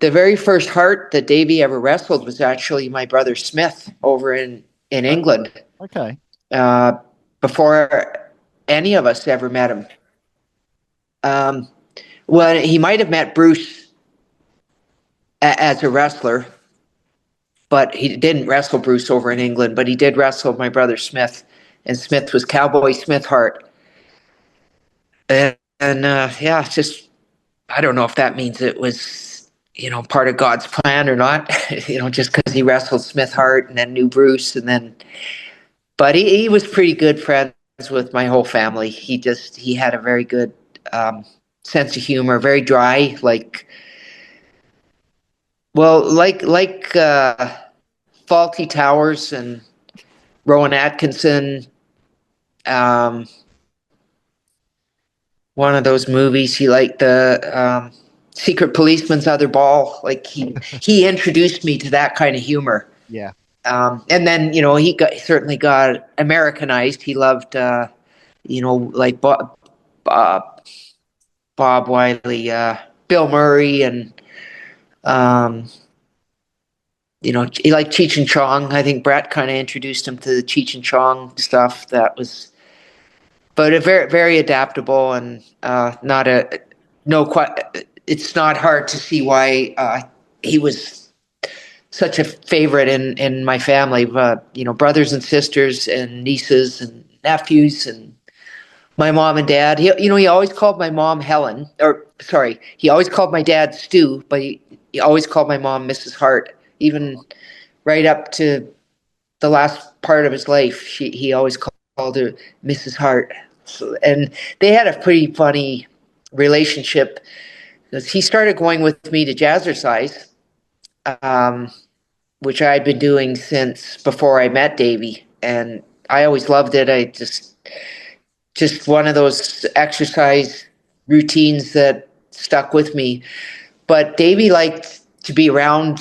The very first Hart that Davey ever wrestled was actually my brother Smith over in Oh, England, okay. uh, before any of us ever met him. Um, well, he might have met Bruce as a wrestler, but he didn't wrestle Bruce over in England. But he did wrestle my brother Smith, and Smith was Cowboy Smith Hart. And yeah, just I don't know if that means it was part of God's plan or not. Just because he wrestled Smith Hart and then knew Bruce, and then but he was pretty good friends with my whole family. He had a very good um, sense of humor, very dry, like Faulty Towers and Rowan Atkinson. Um, One of those movies. He liked the Secret Policeman's Other Ball. Like he introduced me to that kind of humor. Yeah. And then certainly got Americanized. He loved like Bob, Bob Wiley, Bill Murray, and um, he liked Cheech and Chong. I think Brett kind of introduced him to the Cheech and Chong stuff. That was, but a very very adaptable and not a no quite. It's not hard to see why he was such a favorite in my family. Brothers and sisters and nieces and nephews and my mom and dad. He always called my mom Helen, or sorry, he always called my dad Stu, but he always called my mom Mrs. Hart, even right up to the last part of his life. He always called her Mrs. Hart. So, and they had a pretty funny relationship because he started going with me to jazzercise, um, which I'd been doing since before I met Davey, and I always loved it. I just one of those exercise routines that stuck with me. But Davey liked to be around,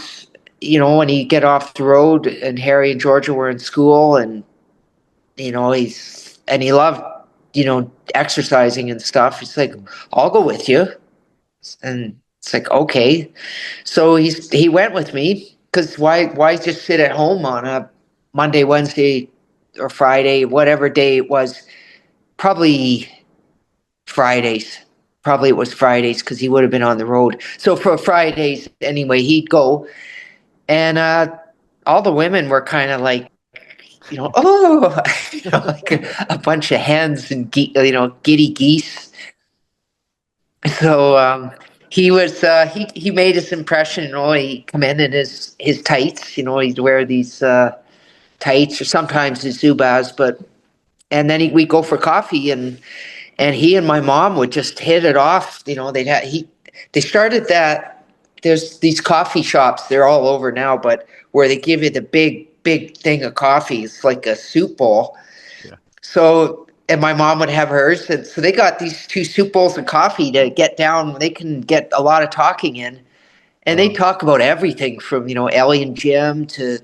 when he get off the road, and Harry and Georgia were in school, and he loved exercising and stuff. He's like, I'll go with you, and it's like, okay. So he went with me because why just sit at home on a Monday, Wednesday, or Friday, whatever day it was. Probably Fridays. Probably it was Fridays because he would have been on the road. So for Fridays anyway, he'd go, and all the women were kind of oh, like a bunch of hens and giddy geese. So he was he made his impression. He'd come in his tights. He'd wear these tights or sometimes his Zubaz, but and then we'd go for coffee, and he and my mom would just hit it off. They started that. There's these coffee shops. They're all over now, but where they give you the big thing of coffee. It's like a soup bowl. Yeah. So, and my mom would have hers, and so they got these two soup bowls of coffee to get down. They can get a lot of talking in, and they Wow. talk about everything from Ellie and Jim to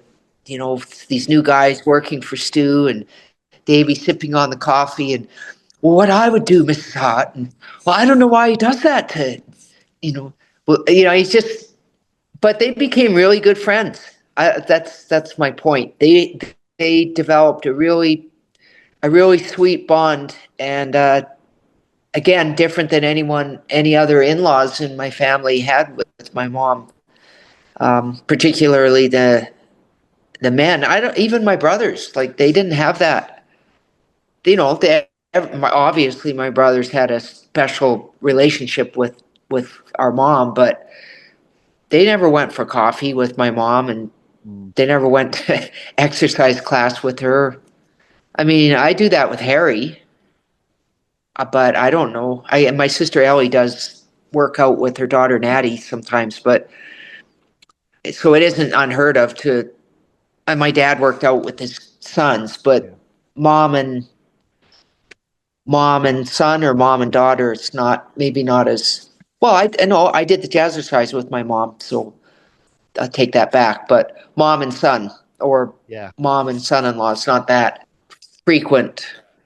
these new guys working for Stu and Davey sipping on the coffee and well, what I would do, Mrs. Hart, and well, I don't know why he does that to you know. Well, he's just. But they became really good friends. That's my point. They developed a really sweet bond, and again, different than any other in-laws in my family had with my mom. Particularly the men. I don't even my brothers like they didn't have that. Obviously my brothers had a special relationship with our mom, but they never went for coffee with my mom, and Mm. they never went to exercise class with her. I mean, I do that with Harry, but I don't know. And my sister Ellie does work out with her daughter Natty sometimes, but so it isn't unheard of to. And my dad worked out with his sons, Yeah. but mom and mom and son or mom and daughter, it's not maybe not as well. I know I did the jazzercise with my mom, so I'll take that back. But mom and son or Yeah. mom and son-in-law, it's not that frequent.